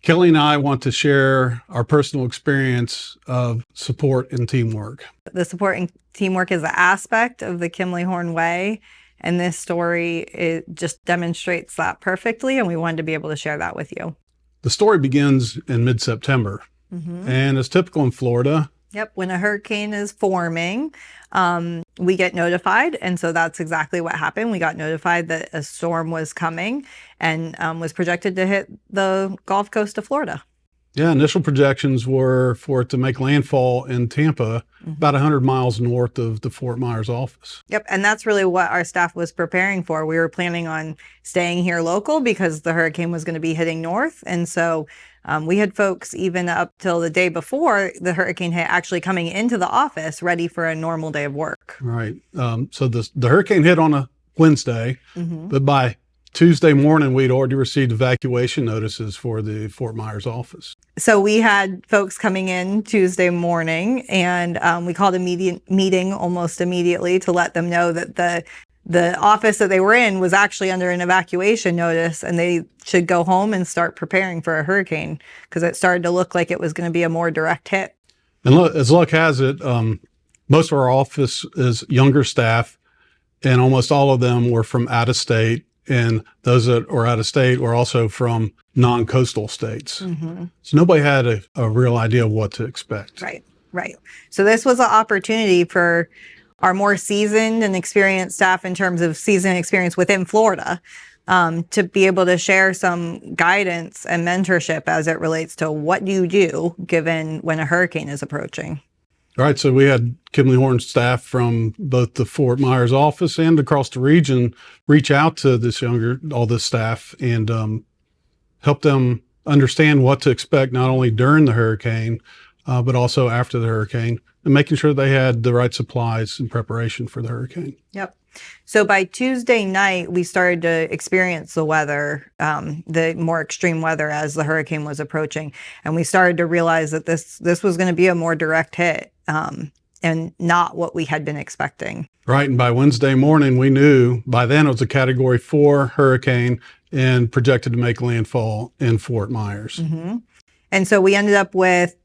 Kellie and I want to share our personal experience of support and teamwork. The support and teamwork is an aspect of the Kimley Horn Way, and this story, it just demonstrates that perfectly, and we wanted to be able to share that with you. The story begins in mid-September, and as typical in Florida. Yep, when a hurricane is forming, we get notified, and so that's exactly what happened. We got notified that a storm was coming and was projected to hit the Gulf Coast of Florida. Yeah, initial projections were for it to make landfall in Tampa, about 100 miles north of the Fort Myers office. Yep, and that's really what our staff was preparing for. We were planning on staying here local because the hurricane was going to be hitting north, and so we had folks even up till the day before the hurricane hit actually coming into the office ready for a normal day of work. Right. So the hurricane hit on a Wednesday, but by Tuesday morning, we'd already received evacuation notices for the Fort Myers office. So we had folks coming in Tuesday morning, and we called a meeting almost immediately to let them know that the office that they were in was actually under an evacuation notice, and they should go home and start preparing for a hurricane because it started to look like it was going to be a more direct hit. And look, as luck has it, most of our office is younger staff, and almost all of them were from out of state. And those that were out of state were also from non-coastal states. So nobody had a real idea of what to expect. Right. So this was an opportunity for our more seasoned and experienced staff in terms of seasoned experience within Florida to be able to share some guidance and mentorship as it relates to what do you do given when a hurricane is approaching. All right, so we had Kimley Horn staff from both the Fort Myers office and across the region reach out to all this staff and help them understand what to expect, not only during the hurricane, but also after the hurricane, and making sure they had the right supplies in preparation for the hurricane. Yep. So by Tuesday night, we started to experience the weather, the more extreme weather as the hurricane was approaching. And we started to realize that this was going to be a more direct hit and not what we had been expecting. Right. And by Wednesday morning, we knew by then it was a Category 4 hurricane and projected to make landfall in Fort Myers. And so we ended up with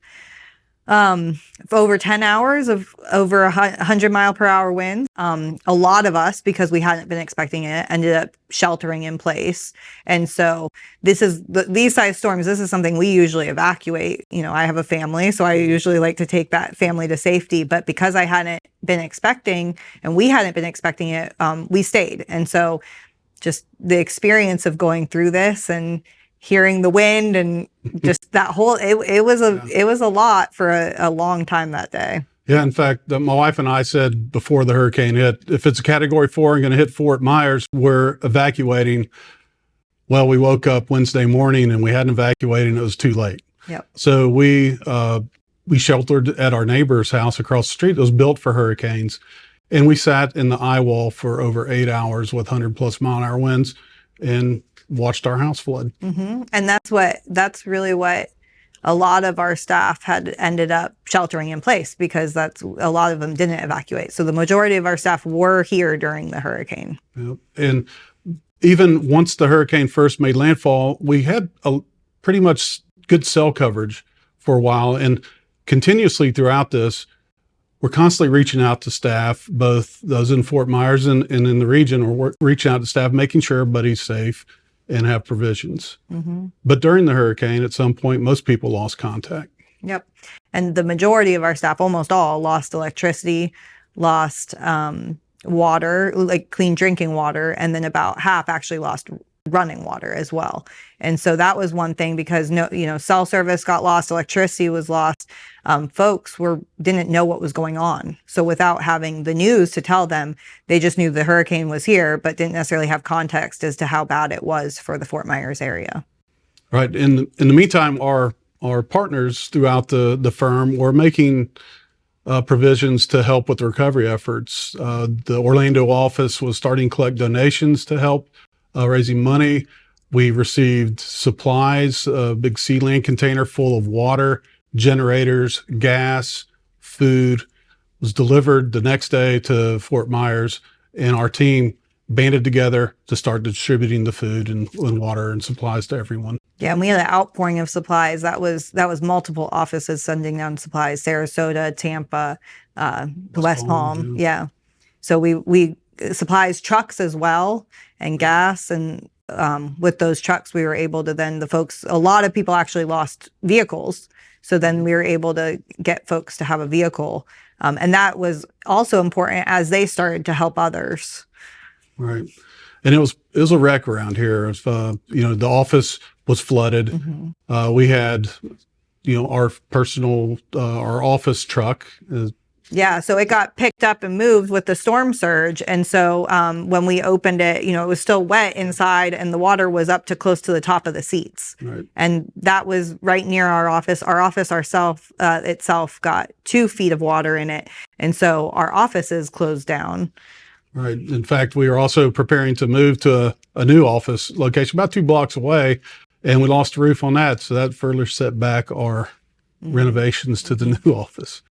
over 10 hours of over 100-mile-per-hour winds. A lot of us, because we hadn't been expecting it, ended up sheltering in place. And so these size storms, this is something we usually evacuate. You know, I have a family, so I usually like to take that family to safety. But because I hadn't been expecting, and we hadn't been expecting it, we stayed. And so just the experience of going through this and hearing the wind and just that whole, it was a lot for a long time that day. Yeah, in fact, my wife and I said before the hurricane hit, if it's a Category 4 and going to hit Fort Myers, we're evacuating. Well, we woke up Wednesday morning and we hadn't evacuated and it was too late. Yep. So we sheltered at our neighbor's house across the street that was built for hurricanes. And we sat in the eye wall for over 8 hours with 100+ mile-an-hour winds and watched our house flood. And that's really what a lot of our staff had ended up sheltering in place, because a lot of them didn't evacuate. So the majority of our staff were here during the hurricane. Yep. And even once the hurricane first made landfall, we had a pretty much good cell coverage for a while. And continuously throughout this, we're constantly reaching out to staff, both those in Fort Myers and in the region. We're reaching out to staff, making sure everybody's safe and have provisions. But during the hurricane, at some point, most people lost contact. Yep. And the majority of our staff, almost all, lost electricity, lost water, like clean drinking water, and then about half actually lost running water as well. And so that was one thing, because cell service got lost, electricity was lost. Folks didn't know what was going on. So without having the news to tell them, they just knew the hurricane was here, but didn't necessarily have context as to how bad it was for the Fort Myers area. Right. In the meantime, our partners throughout the firm were making provisions to help with the recovery efforts. The Orlando office was starting to collect donations to help raising money. We received supplies, a big Sealand container full of water, generators, gas, food, was delivered the next day to Fort Myers, and our team banded together to start distributing the food and water and supplies to everyone. Yeah, and we had an outpouring of supplies. That was multiple offices sending down supplies: Sarasota, Tampa, West Palm. Yeah. So we supplies, trucks as well, and gas. And with those trucks, we were able to then a lot of people actually lost vehicles. So then we were able to get folks to have a vehicle. And that was also important as they started to help others. Right. And it was a wreck around here. It was, the office was flooded. Mm-hmm. We had, our office truck. Yeah, so it got picked up and moved with the storm surge. And so when we opened it, it was still wet inside and the water was up to close to the top of the seats. Right. And that was right near our office. Our office itself got 2 feet of water in it. And so our office is closed down. Right. In fact, we are also preparing to move to a new office location about 2 blocks away, and we lost the roof on that. So that further set back our renovations to the new office.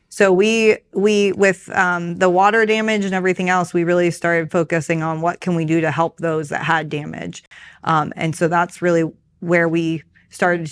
So we with the water damage and everything else, we really started focusing on what can we do to help those that had damage. And so that's really where we started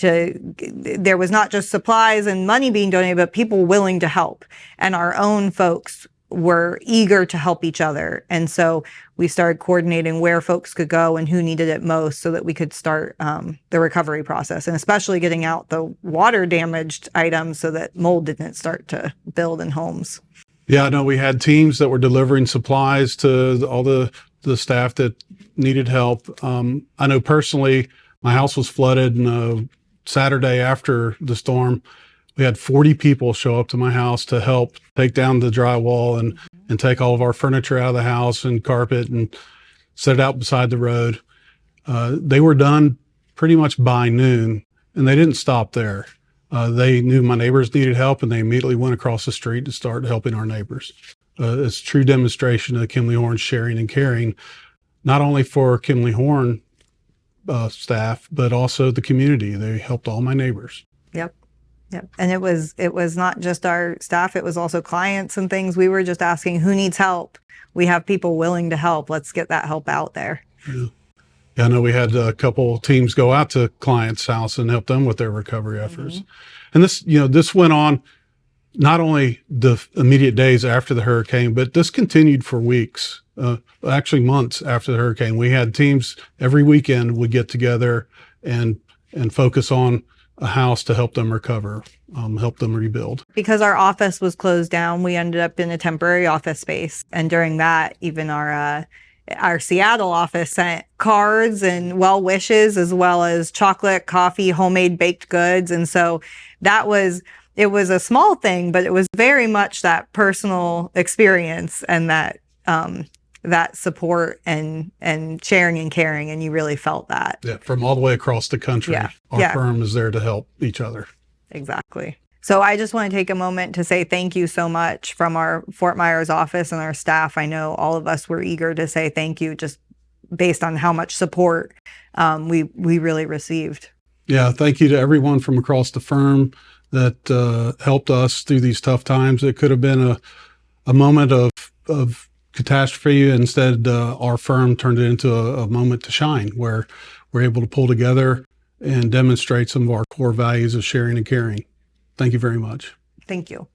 there was not just supplies and money being donated, but people willing to help. And our own folks were eager to help each other. And so we started coordinating where folks could go and who needed it most so that we could start the recovery process, and especially getting out the water damaged items so that mold didn't start to build in homes. Yeah, no, we had teams that were delivering supplies to all the staff that needed help. I know personally, my house was flooded, and Saturday after the storm, we had 40 people show up to my house to help take down the drywall and take all of our furniture out of the house and carpet and set it out beside the road. They were done pretty much by noon, and they didn't stop there. They knew my neighbors needed help, and they immediately went across the street to start helping our neighbors. It's a true demonstration of Kimley Horn sharing and caring, not only for Kimley Horn staff, but also the community. They helped all my neighbors. Yep. Yep. And it was not just our staff, it was also clients and things. We were just asking who needs help. We have people willing to help. Let's get that help out there. Yeah. I know we had a couple teams go out to clients' house and help them with their recovery efforts. And this went on not only the immediate days after the hurricane, but this continued for weeks, actually months after the hurricane. We had teams every weekend would get together and focus on a house to help them recover, help them rebuild. Because our office was closed down, we ended up in a temporary office space. And during that, even our Seattle office sent cards and well wishes, as well as chocolate, coffee, homemade baked goods. And so it was a small thing, but it was very much that personal experience and that support and sharing and caring, and you really felt that. Yeah, from all the way across the country. Yeah. Our firm is there to help each other. Exactly. So I just want to take a moment to say thank you so much from our Fort Myers office and our staff. I know all of us were eager to say thank you just based on how much support we really received. Yeah, thank you to everyone from across the firm that helped us through these tough times. It could have been a moment of catastrophe. Instead, our firm turned it into a moment to shine, where we're able to pull together and demonstrate some of our core values of sharing and caring. Thank you very much. Thank you.